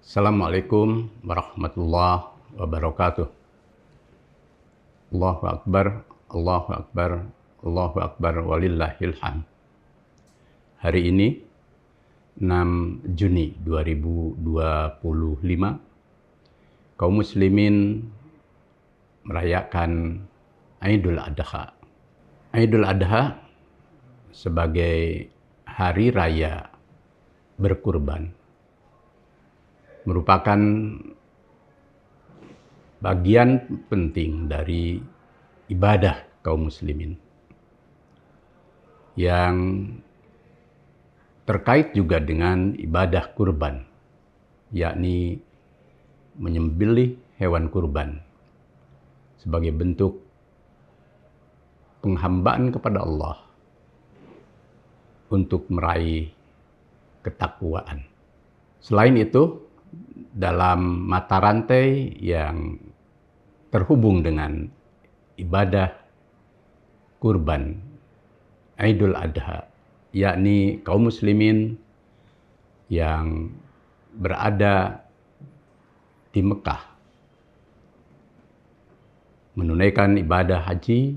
Assalamualaikum warahmatullahi wabarakatuh. Allahu Akbar, Allahu Akbar, Allahu Akbar, walillahil hamd. Hari ini 6 Juni 2025, kaum muslimin merayakan Idul Adha. Idul Adha sebagai hari raya berkurban merupakan bagian penting dari ibadah kaum muslimin yang terkait juga dengan ibadah kurban, yakni menyembelih hewan kurban sebagai bentuk penghambaan kepada Allah untuk meraih ketakwaan. Selain itu, dalam mata rantai yang terhubung dengan ibadah kurban Idul Adha, yakni kaum muslimin yang berada di Mekah menunaikan ibadah haji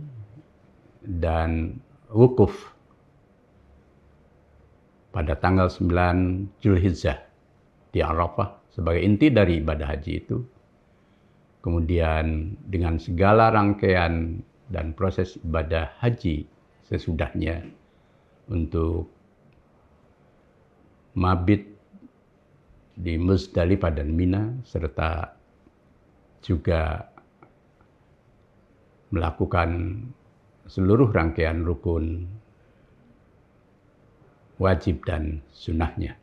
dan wukuf pada tanggal 9 Zulhijjah di Arafah sebagai inti dari ibadah haji itu. Kemudian dengan segala rangkaian dan proses ibadah haji sesudahnya untuk mabit di Muzdalifah dan Mina, serta juga melakukan seluruh rangkaian rukun wajib dan sunnahnya.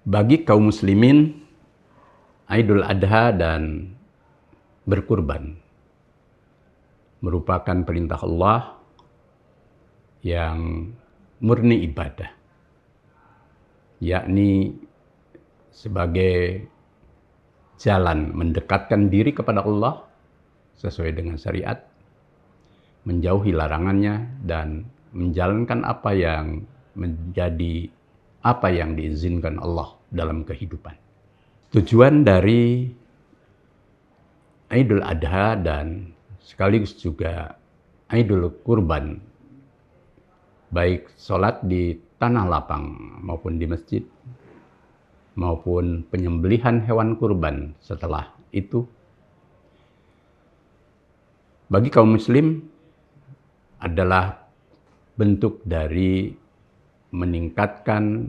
Bagi kaum muslimin, Idul Adha dan berkurban merupakan perintah Allah yang murni ibadah, yakni sebagai jalan mendekatkan diri kepada Allah sesuai dengan syariat, menjauhi larangannya, dan menjalankan apa yang menjadi apa yang diizinkan Allah dalam kehidupan. Tujuan dari Idul Adha dan sekaligus juga Idul Kurban, baik sholat di tanah lapang maupun di masjid, maupun penyembelihan hewan kurban setelah itu, bagi kaum muslim adalah bentuk dari meningkatkan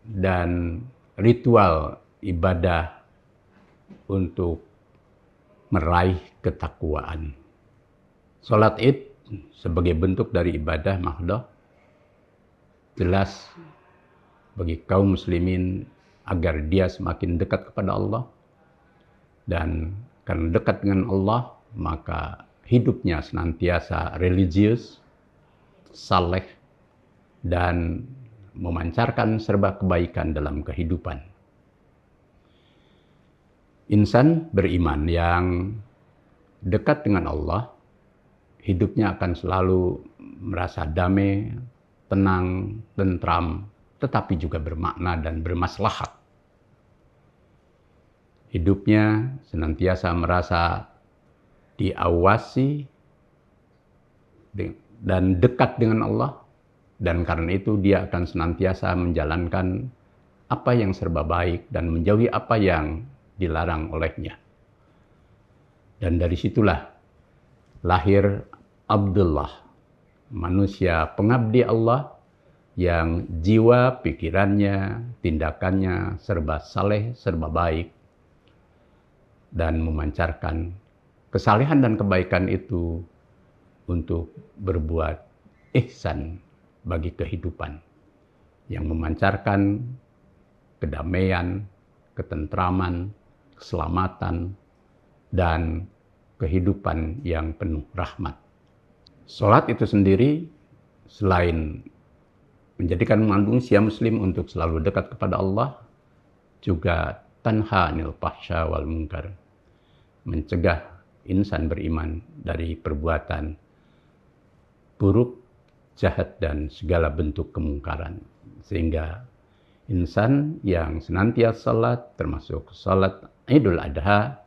dan ritual ibadah untuk meraih ketakwaan. Sholat Id sebagai bentuk dari ibadah mahdoh jelas bagi kaum muslimin agar dia semakin dekat kepada Allah, dan karena dekat dengan Allah maka hidupnya senantiasa religius, saleh, dan memancarkan serba kebaikan dalam kehidupan. Insan beriman yang dekat dengan Allah, hidupnya akan selalu merasa damai, tenang, tentram, tetapi juga bermakna dan bermaslahat. Hidupnya senantiasa merasa diawasi dan dekat dengan Allah, dan karena itu dia akan senantiasa menjalankan apa yang serba baik dan menjauhi apa yang dilarang olehnya. Dan dari situlah lahir Abdullah, manusia pengabdi Allah yang jiwa, pikirannya, tindakannya serba saleh, serba baik, dan memancarkan kesalehan dan kebaikan itu untuk berbuat ihsan bagi kehidupan, yang memancarkan kedamaian, ketentraman, keselamatan, dan kehidupan yang penuh rahmat. Salat itu sendiri selain menjadikan manusia muslim untuk selalu dekat kepada Allah, juga tanha anil fahsya wal munkar, mencegah insan beriman dari perbuatan buruk, jahat, dan segala bentuk kemungkaran. Sehingga Insan yang senantiasa salat, termasuk salat Idul Adha,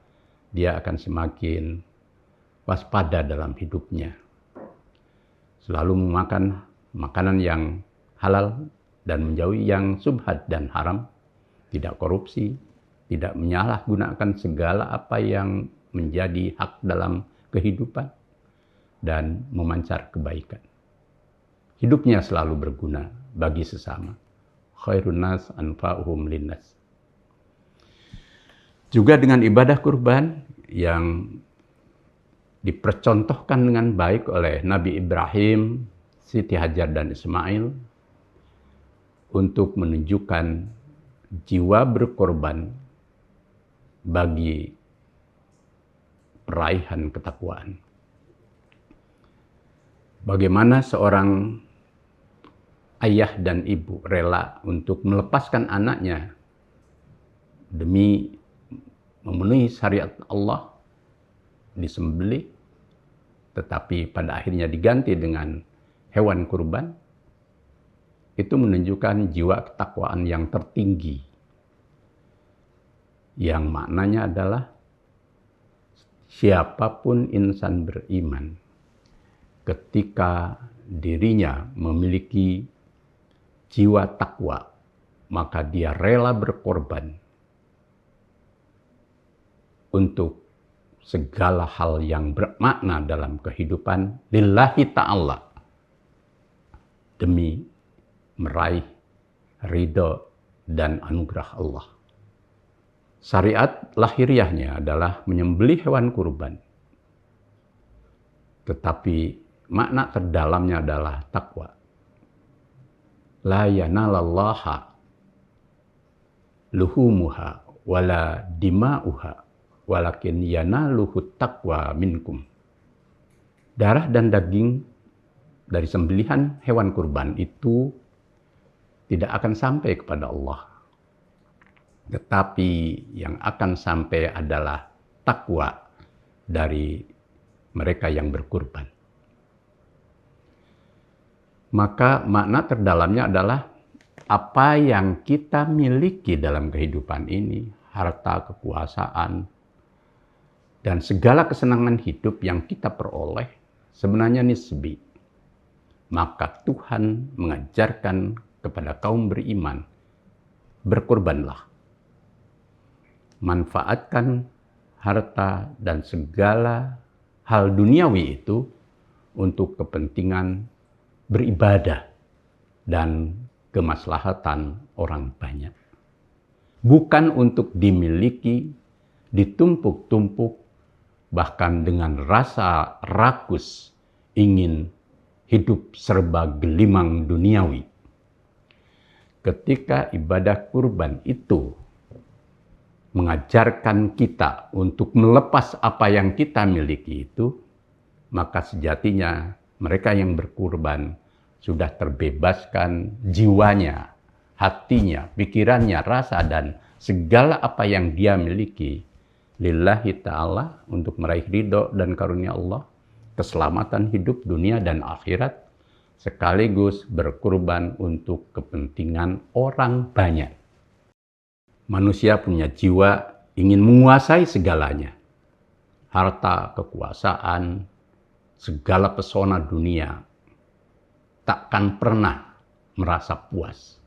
dia akan semakin waspada dalam hidupnya. Selalu memakan makanan yang halal dan menjauhi yang subhat dan haram, tidak korupsi, tidak menyalahgunakan segala apa yang menjadi hak dalam kehidupan, dan memancar kebaikan. Hidupnya selalu berguna bagi sesama. Khairun nas anfa'uhum linnas. Juga dengan ibadah kurban yang dipercontohkan dengan baik oleh Nabi Ibrahim, Siti Hajar dan Ismail untuk menunjukkan jiwa berkorban bagi peraihan ketakwaan. Bagaimana seorang ayah dan ibu rela untuk melepaskan anaknya demi memenuhi syariat Allah, disembelih, tetapi pada akhirnya diganti dengan hewan kurban, itu menunjukkan jiwa ketakwaan yang tertinggi, yang maknanya adalah siapapun insan beriman, ketika dirinya memiliki jiwa takwa, maka dia rela berkorban untuk segala hal yang bermakna dalam kehidupan lillahi ta'ala, demi meraih ridho dan anugerah Allah. Syariat lahiriahnya adalah menyembelih hewan kurban, tetapi makna terdalamnya adalah takwa. La yanalallaha luhumuha wala dima'uha walakin yanaluhu taqwa minkum. Darah dan daging dari sembelihan hewan kurban itu tidak akan sampai kepada Allah. Tetapi yang akan sampai adalah takwa dari mereka yang berkurban. Maka makna terdalamnya adalah apa yang kita miliki dalam kehidupan ini, harta, kekuasaan, dan segala kesenangan hidup yang kita peroleh sebenarnya nisbi. Maka Tuhan mengajarkan kepada kaum beriman, berkorbanlah. Manfaatkan harta dan segala hal duniawi itu untuk kepentingan beribadah dan kemaslahatan orang banyak. Bukan untuk dimiliki, ditumpuk-tumpuk, bahkan dengan rasa rakus ingin hidup serba gelimang duniawi. Ketika ibadah kurban itu mengajarkan kita untuk melepas apa yang kita miliki itu, maka sejatinya mereka yang berkurban sudah terbebaskan jiwanya, hatinya, pikirannya, rasa, dan segala apa yang dia miliki lillahi ta'ala untuk meraih ridho dan karunia Allah, keselamatan hidup dunia dan akhirat, sekaligus berkurban untuk kepentingan orang banyak. Manusia punya jiwa ingin menguasai segalanya. Harta, kekuasaan, segala pesona dunia, takkan pernah merasa puas.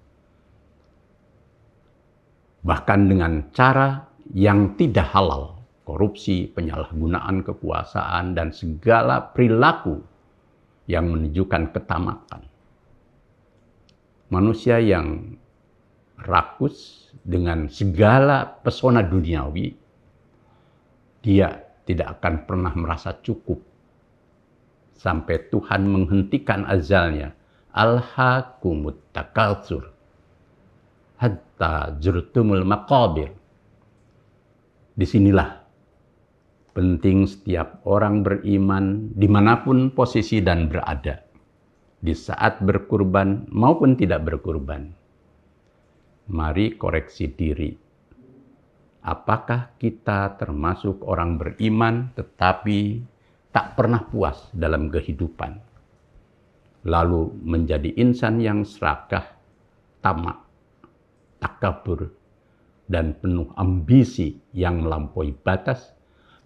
Bahkan dengan cara yang tidak halal, korupsi, penyalahgunaan kekuasaan, dan segala perilaku yang menunjukkan ketamakan. Manusia yang rakus dengan segala pesona duniawi, dia tidak akan pernah merasa cukup sampai Tuhan menghentikan azalnya. Alhaakumut takatsur hatta zurtumul maqabir. Disinilah penting setiap orang beriman dimanapun posisi dan berada, di saat berkurban maupun tidak berkurban. Mari koreksi diri. Apakah kita termasuk orang beriman tetapi tak pernah puas dalam kehidupan, lalu menjadi insan yang serakah, tamak, takabur dan penuh ambisi yang melampaui batas,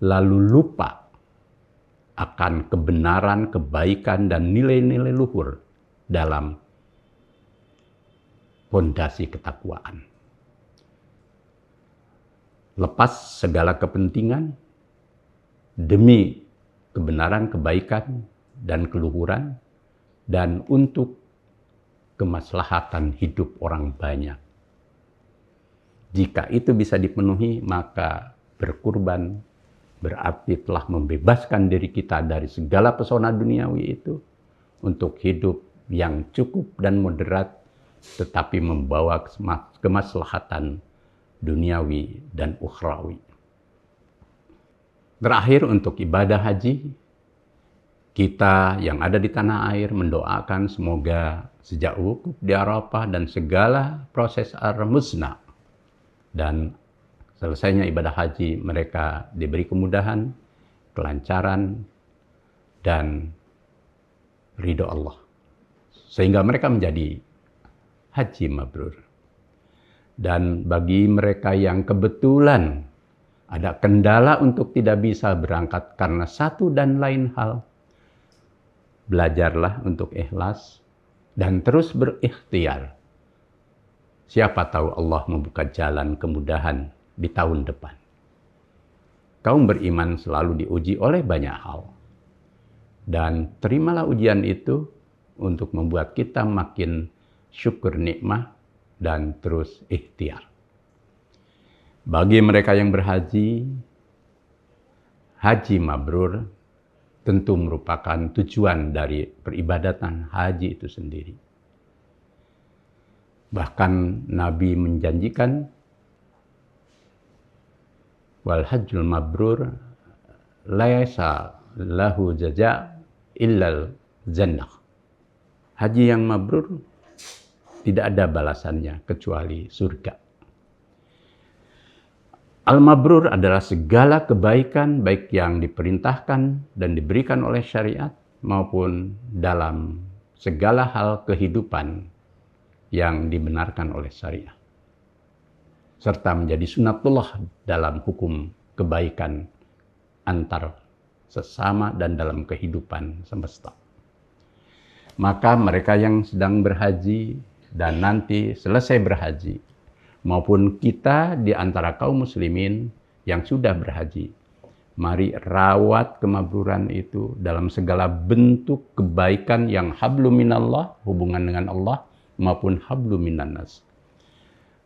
lalu lupa akan kebenaran, kebaikan, dan nilai-nilai luhur dalam fondasi ketakwaan. Lepas segala kepentingan demi kebenaran, kebaikan, dan keluhuran, dan untuk kemaslahatan hidup orang banyak. Jika itu bisa dipenuhi, maka berkurban berarti telah membebaskan diri kita dari segala pesona duniawi itu untuk hidup yang cukup dan moderat, tetapi membawa kemaslahatan duniawi dan ukhrawi. Terakhir, untuk ibadah haji, kita yang ada di tanah air mendoakan semoga sejak wukuf di Arafah dan segala proses ar-musna dan selesainya ibadah haji, mereka diberi kemudahan, kelancaran, dan ridho Allah. Sehingga mereka menjadi haji mabrur. Dan bagi mereka yang kebetulan ada kendala untuk tidak bisa berangkat karena satu dan lain hal, belajarlah untuk ikhlas dan terus berikhtiar. Siapa tahu Allah membuka jalan kemudahan di tahun depan. Kaum beriman selalu diuji oleh banyak hal. Dan terimalah ujian itu untuk membuat kita makin syukur nikmah dan terus ikhtiar. Bagi mereka yang berhaji, haji mabrur tentu merupakan tujuan dari peribadatan haji itu sendiri. Bahkan Nabi menjanjikan, wal hajjul mabrur laisa lahu jaza illal jannah. Haji yang mabrur tidak ada balasannya kecuali surga. Al-mabrur adalah segala kebaikan baik yang diperintahkan dan diberikan oleh syariat maupun dalam segala hal kehidupan yang dibenarkan oleh syariat. Serta menjadi sunatullah dalam hukum kebaikan antar sesama dan dalam kehidupan semesta. Maka mereka yang sedang berhaji dan nanti selesai berhaji, maupun kita di antara kaum muslimin yang sudah berhaji, mari rawat kemabruran itu dalam segala bentuk kebaikan yang hablum minallah, hubungan dengan Allah, maupun hablum minannas.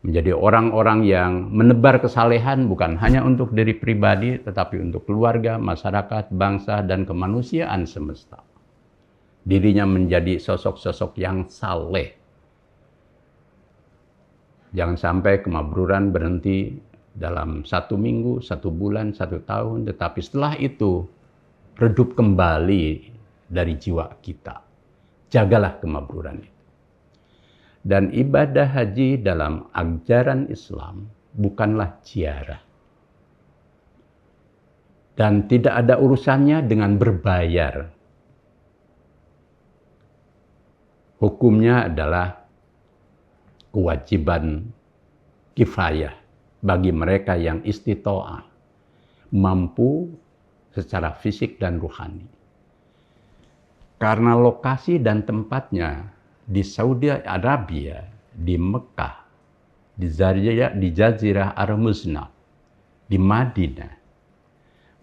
Menjadi orang-orang yang menebar kesalehan bukan hanya untuk diri pribadi, tetapi untuk keluarga, masyarakat, bangsa, dan kemanusiaan semesta. Dirinya menjadi sosok-sosok yang saleh. Jangan sampai kemabruran berhenti dalam 1 minggu, 1 bulan, 1 tahun, tetapi setelah itu redup kembali dari jiwa kita. Jagalah kemabruran itu. Dan ibadah haji dalam ajaran Islam bukanlah ziarah. Dan tidak ada urusannya dengan berbayar. Hukumnya adalah kewajiban kifayah bagi mereka yang istitoah, mampu secara fisik dan rohani. Karena lokasi dan tempatnya di Saudi Arabia, di Mekah, di Jazirah Ar-Musna, di Madinah,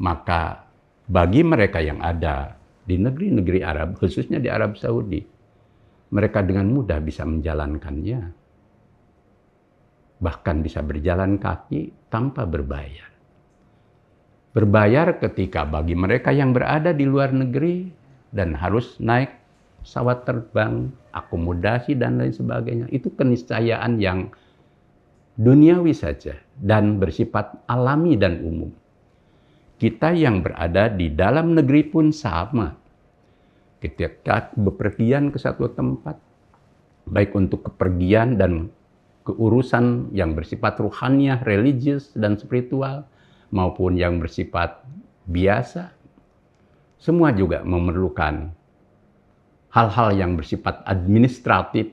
maka bagi mereka yang ada di negeri-negeri Arab, khususnya di Arab Saudi, mereka dengan mudah bisa menjalankannya. Bahkan bisa berjalan kaki tanpa berbayar. Berbayar ketika bagi mereka yang berada di luar negeri dan harus naik pesawat terbang, akomodasi, dan lain sebagainya. Itu keniscayaan yang duniawi saja dan bersifat alami dan umum. Kita yang berada di dalam negeri pun sama. Ketika bepergian ke satu tempat, baik untuk kepergian dan keurusan yang bersifat ruhaniah, religius, dan spiritual, maupun yang bersifat biasa, semua juga memerlukan hal-hal yang bersifat administratif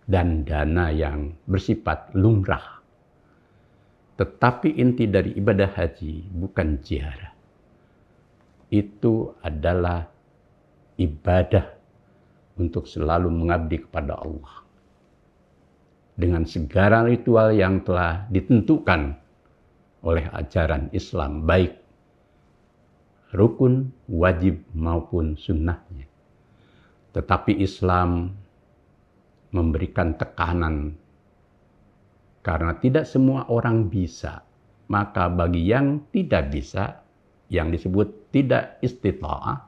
dan dana yang bersifat lumrah. Tetapi inti dari ibadah haji bukan ziarah. Itu adalah ibadah untuk selalu mengabdi kepada Allah. Dengan segala ritual yang telah ditentukan oleh ajaran Islam, baik rukun, wajib maupun sunnahnya. Tetapi Islam memberikan tekanan karena tidak semua orang bisa. Maka bagi yang tidak bisa, yang disebut tidak istita'ah,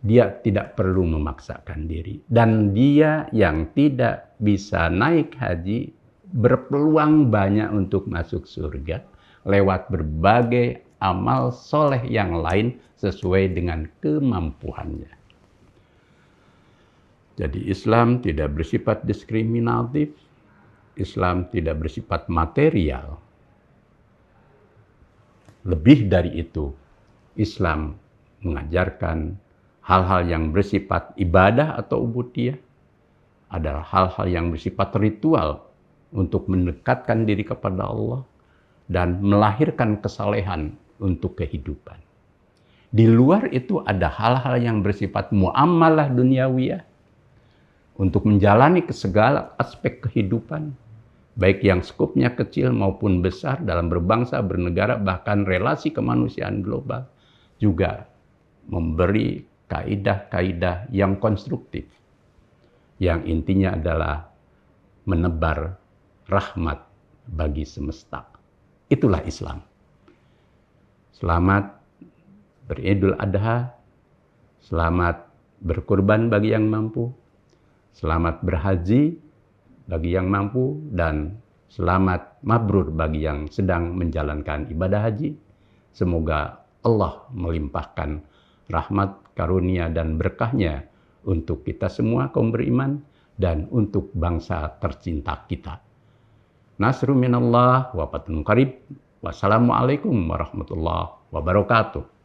dia tidak perlu memaksakan diri. Dan dia yang tidak bisa naik haji berpeluang banyak untuk masuk surga lewat berbagai amal soleh yang lain sesuai dengan kemampuannya. Jadi Islam tidak bersifat diskriminatif, Islam tidak bersifat material. Lebih dari itu, Islam mengajarkan hal-hal yang bersifat ibadah atau ubudiyah adalah hal-hal yang bersifat ritual untuk mendekatkan diri kepada Allah dan melahirkan kesalehan untuk kehidupan. Di luar itu ada hal-hal yang bersifat muamalah duniawiyah untuk menjalani segala aspek kehidupan, baik yang skupnya kecil maupun besar dalam berbangsa, bernegara, bahkan relasi kemanusiaan global, juga memberi kaidah-kaidah yang konstruktif, yang intinya adalah menebar rahmat bagi semesta. Itulah Islam. Selamat beridul adha, selamat berkurban bagi yang mampu, selamat berhaji bagi yang mampu, dan selamat mabrur bagi yang sedang menjalankan ibadah haji. Semoga Allah melimpahkan rahmat, karunia, dan berkahnya untuk kita semua kaum beriman dan untuk bangsa tercinta kita. Nasrun minallah wa fathun qarib. Wassalamualaikum warahmatullahi wabarakatuh.